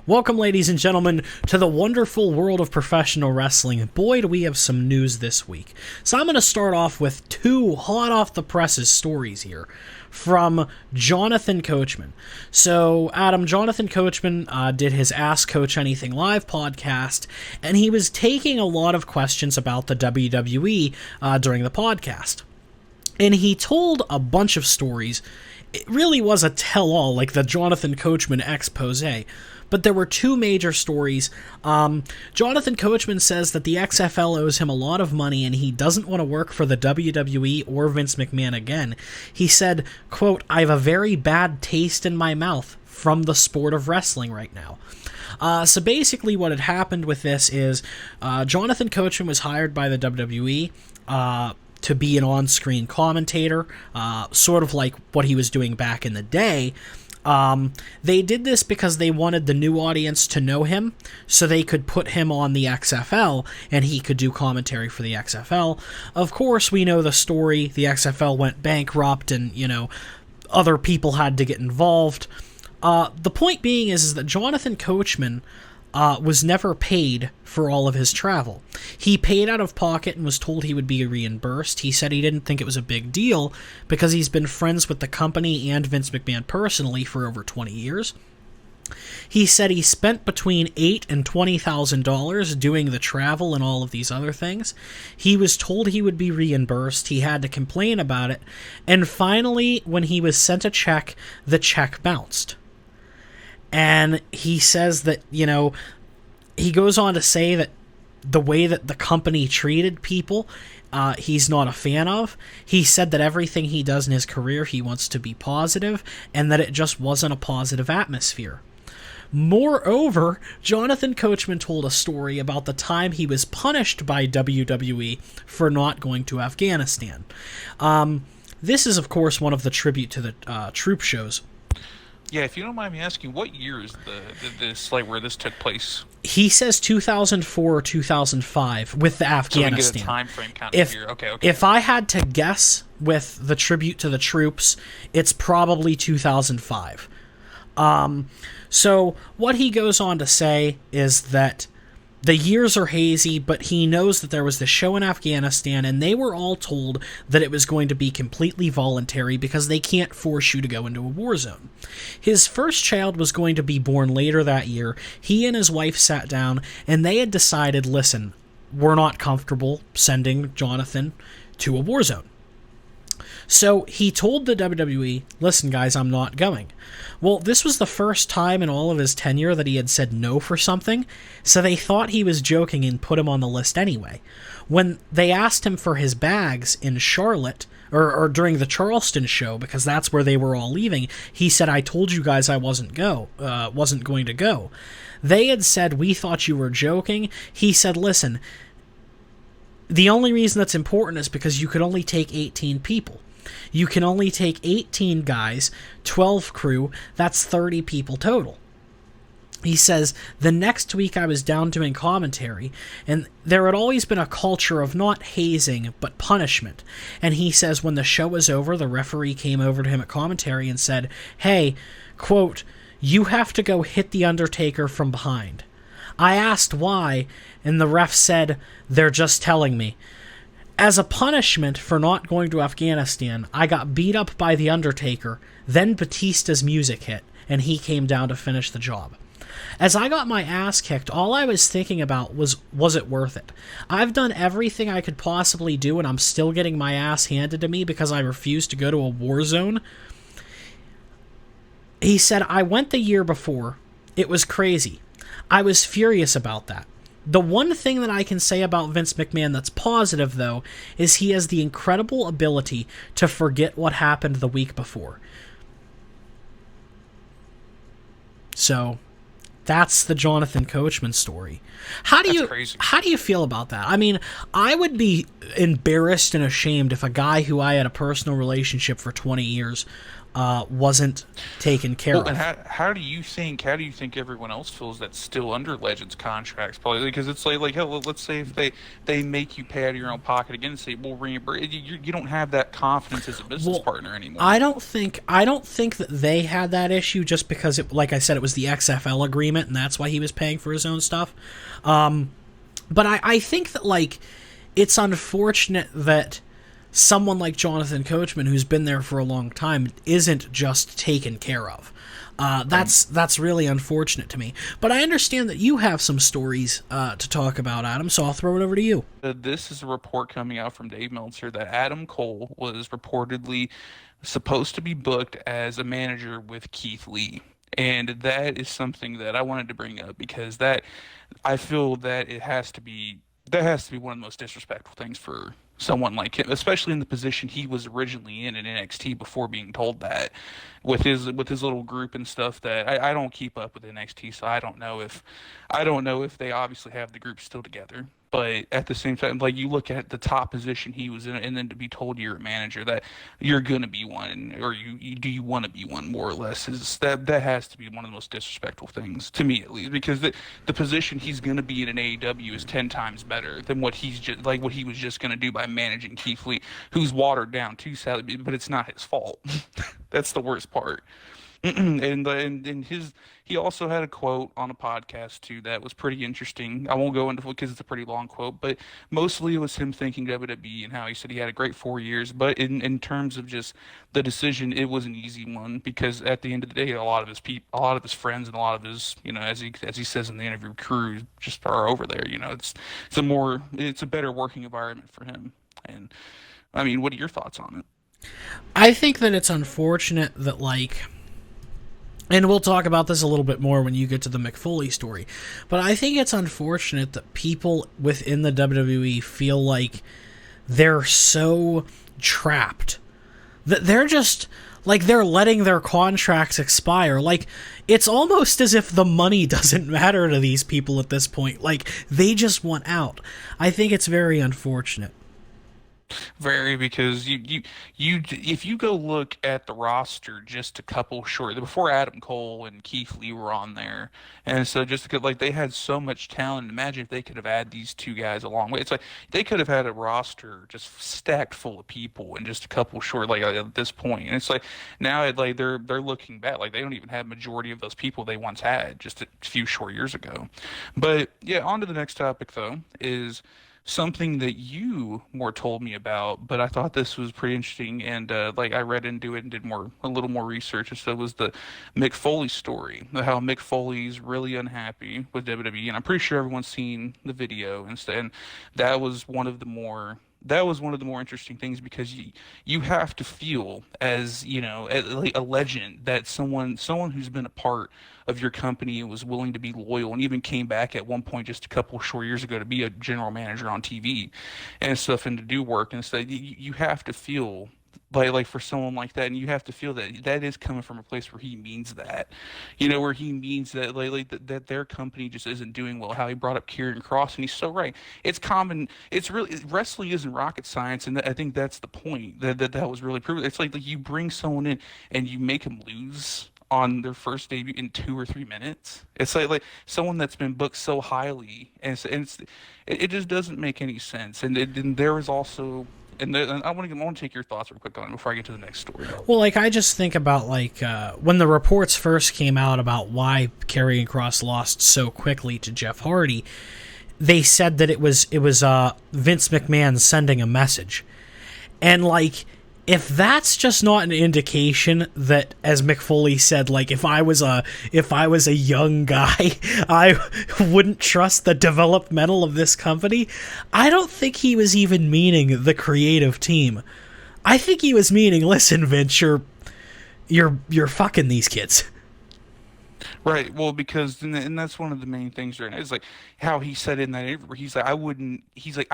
Welcome, ladies and gentlemen, to the wonderful world of professional wrestling. Boy, do we have some news this week. So I'm going to start off with two hot-off-the-presses stories here from Jonathan Coachman. So, Adam, Jonathan Coachman did his Ask Coach Anything Live podcast, and he was taking a lot of questions about the WWE during the podcast. And he told a bunch of stories. It really was a tell-all, like the Jonathan Coachman expose. But there were two major stories. Jonathan Coachman says that the XFL owes him a lot of money and he doesn't want to work for the WWE or Vince McMahon again. He said, quote, "I have a very bad taste in my mouth from the sport of wrestling right now." So basically what had happened with this is Jonathan Coachman was hired by the WWE to be an on-screen commentator, sort of like what he was doing back in the day. They did this because they wanted the new audience to know him, so they could put him on the XFL, and he could do commentary for the XFL. Of course, we know the story. The XFL went bankrupt, and, other people had to get involved. The point being is that Jonathan Coachman was never paid for all of his travel. He paid out of pocket and was told he would be reimbursed. He said he didn't think it was a big deal because he's been friends with the company and Vince McMahon personally for over 20 years. He said he spent between $8,000 and $20,000 doing the travel and all of these other things. He was told he would be reimbursed. He had to complain about it. And finally, when he was sent a check, the check bounced. And he says that, he goes on to say that the way that the company treated people, he's not a fan of. He said that everything he does in his career, he wants to be positive, and that it just wasn't a positive atmosphere. Moreover, Jonathan Coachman told a story about the time he was punished by WWE for not going to Afghanistan. This is, of course, one of the tribute to the troop shows. Yeah, if you don't mind me asking, what year is this where this took place? He says 2004 or 2005 with the Afghanistan. So we get a time frame kind of here. Okay. If I had to guess with the tribute to the troops, it's probably 2005. So what he goes on to say is that the years are hazy, but he knows that there was this show in Afghanistan, and they were all told that it was going to be completely voluntary because they can't force you to go into a war zone. His first child was going to be born later that year. He and his wife sat down, and they had decided, listen, we're not comfortable sending Jonathan to a war zone. So he told the WWE, listen, guys, I'm not going. Well, this was the first time in all of his tenure that he had said no for something, so they thought he was joking and put him on the list anyway. When they asked him for his bags in Charlotte, or during the Charleston show, because that's where they were all leaving, he said, I told you guys I wasn't going to go. They had said, we thought you were joking. He said, listen, the only reason that's important is because you could only take 18 people. You can only take 18 guys, 12 crew, that's 30 people total. He says, the next week I was down doing commentary, and there had always been a culture of not hazing, but punishment. And he says when the show was over, the referee came over to him at commentary and said, hey, quote, you have to go hit the Undertaker from behind. I asked why, and the ref said, they're just telling me. As a punishment for not going to Afghanistan, I got beat up by The Undertaker, then Batista's music hit, and he came down to finish the job. As I got my ass kicked, all I was thinking about was it worth it? I've done everything I could possibly do, and I'm still getting my ass handed to me because I refused to go to a war zone. He said, I went the year before. It was crazy. I was furious about that. The one thing that I can say about Vince McMahon that's positive, though, is he has the incredible ability to forget what happened the week before. So, that's the Jonathan Coachman story. How do you feel about that? I mean, I would be embarrassed and ashamed if a guy who I had a personal relationship for 20 years wasn't taken care Well, and of. how do you think everyone else feels that's still under Legends contracts? Probably because it's like hell, let's say if they make you pay out of your own pocket again and say, "Well, reimburse," you don't have that confidence as a business Well, partner anymore. I don't think that they had that issue just because like I said, it was the XFL agreement, and that's why he was paying for his own stuff. But I think that, like, it's unfortunate that someone like Jonathan Coachman, who's been there for a long time, isn't just taken care of. That's really unfortunate to me. But I understand that you have some stories to talk about, Adam, so I'll throw it over to you. This is a report coming out from Dave Meltzer that Adam Cole was reportedly supposed to be booked as a manager with Keith Lee. And that is something that I wanted to bring up because that I feel that that has to be one of the most disrespectful things for someone like him, especially in the position he was originally in NXT before being told that, with his little group and stuff. That I don't keep up with NXT, so I don't know if they obviously have the group still together. But at the same time, like you look at the top position he was in, and then to be told you're a manager that you're gonna be one, or do you want to be one more or less, is that has to be one of the most disrespectful things to me at least, because the position he's gonna be in AEW is 10 times better than what what he was just gonna do by managing Keith Lee, who's watered down too sadly, but it's not his fault. That's the worst part. And he also had a quote on a podcast too that was pretty interesting. I won't go into it because it's a pretty long quote, but mostly it was him thanking WWE and how he said he had a great 4 years. But in terms of just the decision, it was an easy one because at the end of the day, a lot of his friends, and a lot of his, as he says in the interview, crew just are over there. It's a better working environment for him. And I mean, what are your thoughts on it? I think that it's unfortunate that, like, and we'll talk about this a little bit more when you get to the McFoley story, but I think it's unfortunate that people within the WWE feel like they're so trapped that they're just, like, they're letting their contracts expire. Like, it's almost as if the money doesn't matter to these people at this point. Like, they just want out. I think it's very unfortunate. Very, because if you go look at the roster just a couple short before Adam Cole and Keith Lee were on there, and so just because, like, they had so much talent. Imagine if they could have added these two guys along with. It's like they could have had a roster just stacked full of people in just a couple short, like, at this point. And it's like now like they're looking back, like they don't even have majority of those people they once had just a few short years ago. But yeah, on to the next topic though is something that you more told me about, but I thought this was pretty interesting, and like I read into it and did a little more research. And so it was the Mick Foley story, how Mick Foley's really unhappy with WWE, and I'm pretty sure everyone's seen the video, and that was one of the more interesting things because you have to feel as like a legend that someone who's been a part of your company and was willing to be loyal and even came back at one point just a couple short years ago to be a general manager on TV and stuff and to do work and stuff. You have to feel like for someone like that, and you have to feel that that is coming from a place where he means that, where he means that that their company just isn't doing well. How he brought up Kieran Cross, and he's so right. It's common. It's really, wrestling isn't rocket science, and I think that's the point that was really proven. It's like you bring someone in and you make them lose on their first debut in 2 or 3 minutes. It's like someone that's been booked so highly, it just doesn't make any sense. And there was also. And I want to take your thoughts real quick on it before I get to the next story. Well, like, I just think about, like, when the reports first came out about why Karrion Kross lost so quickly to Jeff Hardy, they said that it was Vince McMahon sending a message. And, like, if that's just not an indication that, as Mick Foley said, like, if I was a young guy, I wouldn't trust the developmental of this company, I don't think he was even meaning the creative team. I think he was meaning, listen, Vince, you're fucking these kids. Right. Well, because and that's one of the main things right now. Is like how he said in that interview, where he's like, I wouldn't. He's like,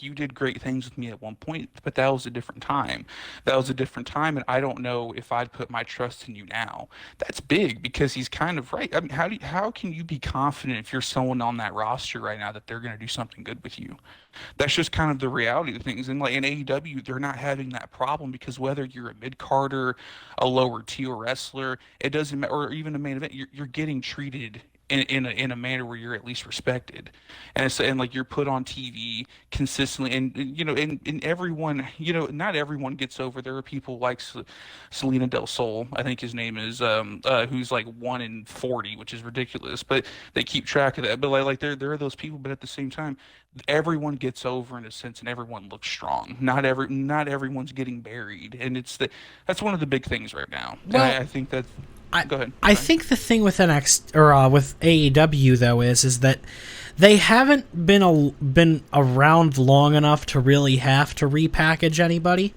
you did great things with me at one point, but that was a different time. That was a different time, and I don't know if I'd put my trust in you now. That's big because he's kind of right. I mean, how can you be confident if you're someone on that roster right now that they're going to do something good with you? That's just kind of the reality of things. And like in AEW, they're not having that problem because whether you're a mid carder, a lower tier wrestler, it doesn't matter, or even a main event, you're getting treated in a manner where you're at least respected, and like you're put on TV consistently, and you know, and everyone, you know, not everyone gets over. There are people like Selena Del Sol, I think his name is, who's like 1 in 40, which is ridiculous, but they keep track of that. But like there are those people, but at the same time, everyone gets over in a sense, and everyone looks strong. Not everyone's getting buried, and that's one of the big things right now. And Well, I think that. I Go ahead. I Sorry. think the thing with with AEW though is that they haven't been around long enough to really have to repackage anybody.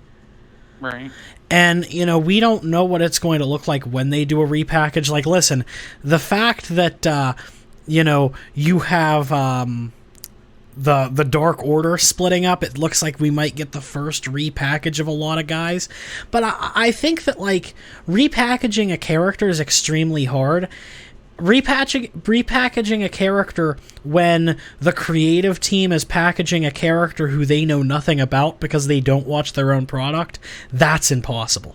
Right. And, you know, we don't know what it's going to look like when they do a repackage. Like, listen, the fact that, you know, you have the Dark Order splitting up, it looks like we might get the first repackage of a lot of guys. But I think that, like, repackaging a character is extremely hard. Repackaging a character when the creative team is packaging a character who they know nothing about because they don't watch their own product, that's impossible.